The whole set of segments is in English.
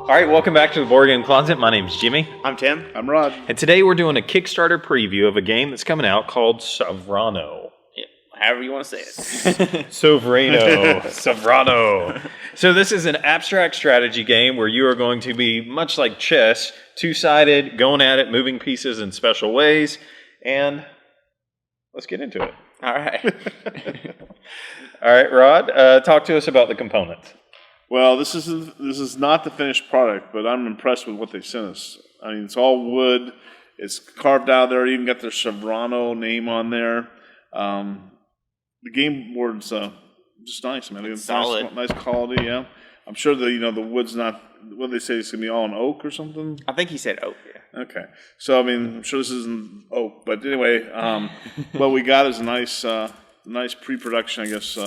All right, welcome back to the Board Game Closet. My name's Jimmy. I'm Tim. I'm Rod. And today we're doing a Kickstarter preview of a game that's coming out called Sovrano. Yeah, however you want to say it. Sovrano. Sovrano. So this is an abstract strategy game where you are going to be, much like chess, two-sided, going at it, moving pieces in special ways. And let's get into it. All right. All right, Rod, talk to us about the components. Well, this is not the finished product, but I'm impressed with what they sent us. I mean, it's all wood. It's carved out there. Even got their Sovrano name on there. The game board's just nice, man. It's solid, nice quality. Yeah, I'm sure the wood's not. What they say it's gonna be all in oak or something. I think he said oak. Yeah. Okay, so I mean, I'm sure this isn't oak, but anyway, what we got is a nice pre-production, I guess.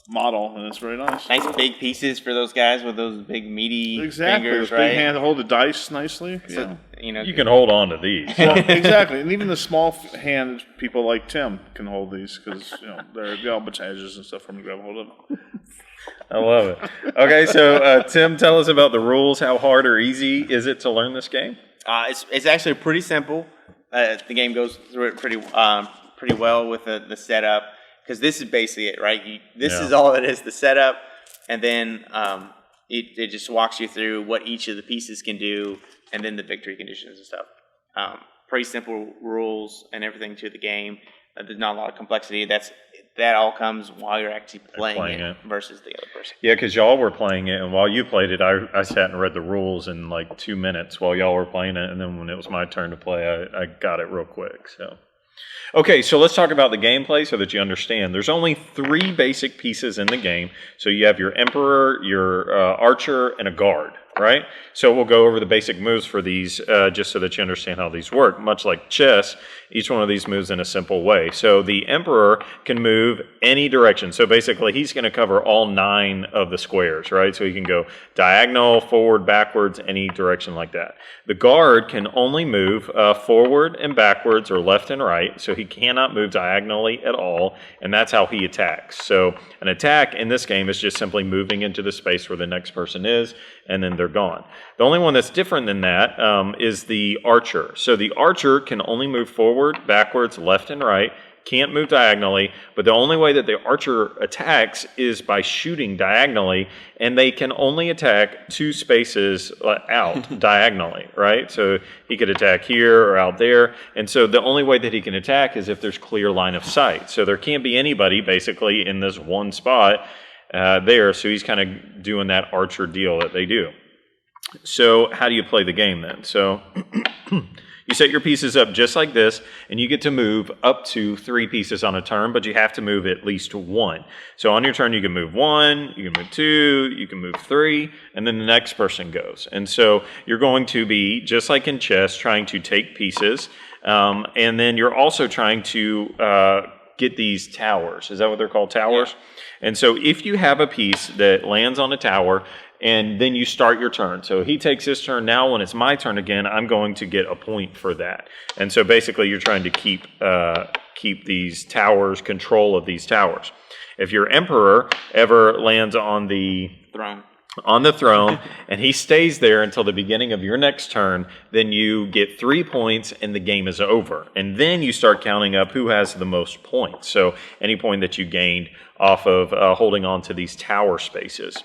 Model, and it's very nice. Nice big pieces for those guys with those big meaty fingers, big right? hand to hold the dice nicely. So, yeah. You can hold on to these. Well, exactly, and even the small hand people like Tim can hold these because they're got a bunch of edges and stuff for them to grab hold of. I love it. Okay, so Tim, tell us about the rules. How hard or easy is it to learn this game? It's actually pretty simple. The game goes through it pretty well with the setup. Because this is basically it, right? This is all it is, the setup, and then it just walks you through what each of the pieces can do, and then the victory conditions and stuff. Pretty simple rules and everything to the game. There's not a lot of complexity. That all comes while you're actually playing it versus the other person. Yeah, because y'all were playing it, and while you played it, I sat and read the rules in like 2 minutes while y'all were playing it, and then when it was my turn to play, I got it real quick, so... Okay, so let's talk about the gameplay so that you understand. There's only 3 basic pieces in the game. So you have your Emperor, your Archer, and a Guard, right? So we'll go over the basic moves for these just so that you understand how these work. Much like chess, each one of these moves in a simple way. So the Emperor can move any direction. So basically, he's going to cover all 9 of the squares, right? So he can go diagonal, forward, backwards, any direction like that. The Guard can only move forward and backwards or left and right. So he cannot move diagonally at all, and that's how he attacks. So an attack in this game is just simply moving into the space where the next person is, and then they're gone. The only one that's different than that is the Archer. So the Archer can only move forward, backwards, left, and right, can't move diagonally, but the only way that the Archer attacks is by shooting diagonally, and they can only attack 2 spaces out diagonally, right? So he could attack here or out there, and so the only way that he can attack is if there's clear line of sight. So there can't be anybody basically in this one spot there, so he's kind of doing that Archer deal that they do. So how do you play the game then? So you set your pieces up just like this, and you get to move up to 3 pieces on a turn, but you have to move at least 1. So on your turn, you can move 1, you can move 2, you can move 3, and then the next person goes. And so you're going to be, just like in chess, trying to take pieces, and then you're also trying to get these towers. Is that what they're called, towers? Yeah. And so if you have a piece that lands on a tower, and then you start your turn. So he takes his turn. Now when it's my turn again, I'm going to get a point for that. And so basically you're trying to keep these towers, control of these towers. If your Emperor ever lands on the throne, and he stays there until the beginning of your next turn, then you get 3 points and the game is over. And then you start counting up who has the most points. So any point that you gained off of holding on to these tower spaces.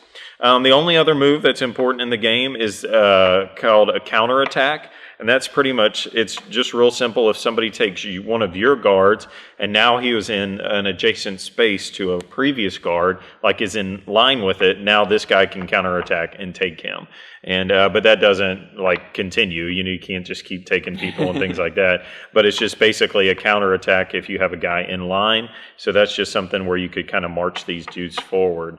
The only other move that's important in the game is called a counterattack. And that's pretty much, it's just real simple. If somebody takes one of your guards, and now he was in an adjacent space to a previous guard, like is in line with it, now this guy can counterattack and take him. And but that doesn't continue. You can't just keep taking people and things like that. But it's just basically a counterattack if you have a guy in line. So that's just something where you could kind of march these dudes forward,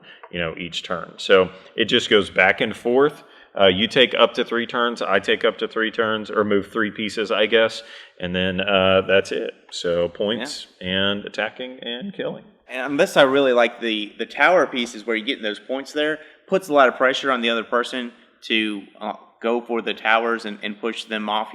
each turn. So it just goes back and forth. You take up to 3 turns, I take up to 3 turns, or move 3 pieces, I guess, and then that's it. So points and attacking and killing. And this I really like the tower pieces where you get those points there, puts a lot of pressure on the other person to go for the towers and push them off,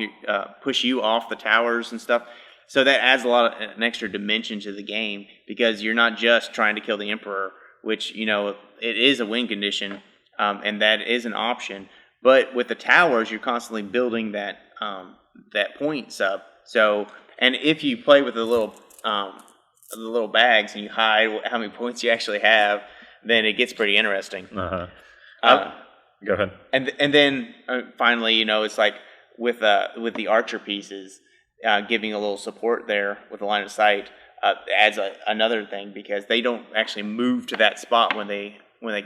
push you off the towers and stuff. So that adds an extra dimension to the game because you're not just trying to kill the Emperor, which, it is a win condition. And that is an option, But with the towers, you're constantly building that points up. So, and if you play with the little bags and you hide how many points you actually have, then it gets pretty interesting. Go ahead. And then finally, it's like with the archer pieces, giving a little support there with the line of sight adds another thing, because they don't actually move to that spot when they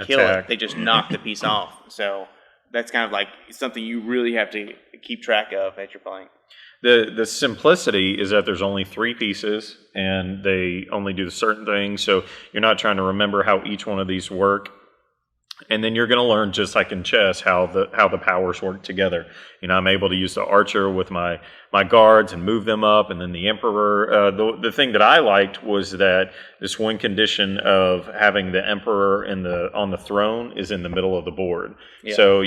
kill it. They just knock the piece off. So that's kind of like something you really have to keep track of as you're playing. The simplicity is that there's only 3 pieces, and they only do certain things, so you're not trying to remember how each one of these work. And then you're going to learn, just like in chess, how the powers work together. I'm able to use the archer with my guards and move them up, and then the emperor. The thing that I liked was that this one condition of having the emperor on the throne is in the middle of the board. Yeah. So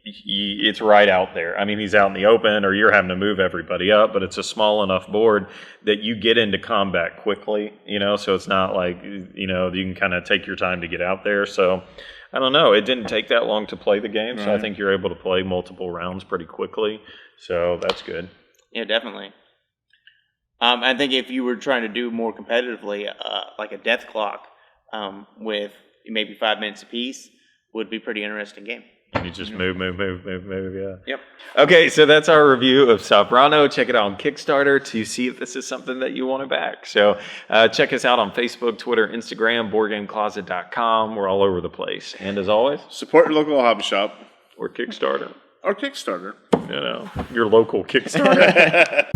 it's right out there. I mean, he's out in the open, or you're having to move everybody up, but it's a small enough board that you get into combat quickly, so it's not like, you can kind of take your time to get out there. So I don't know. It didn't take that long to play the game, so I think you're able to play multiple rounds pretty quickly. So that's good. Yeah, definitely. I think if you were trying to do more competitively, like a death clock with maybe 5 minutes apiece, would be a pretty interesting game. And you just move, yeah. Yep. Okay, so that's our review of Sovrano. Check it out on Kickstarter to see if this is something that you want to back. So check us out on Facebook, Twitter, Instagram, BoardGameCloset.com. We're all over the place. And as always, support your local hobby shop. Or Kickstarter. Or Kickstarter. Your local Kickstarter.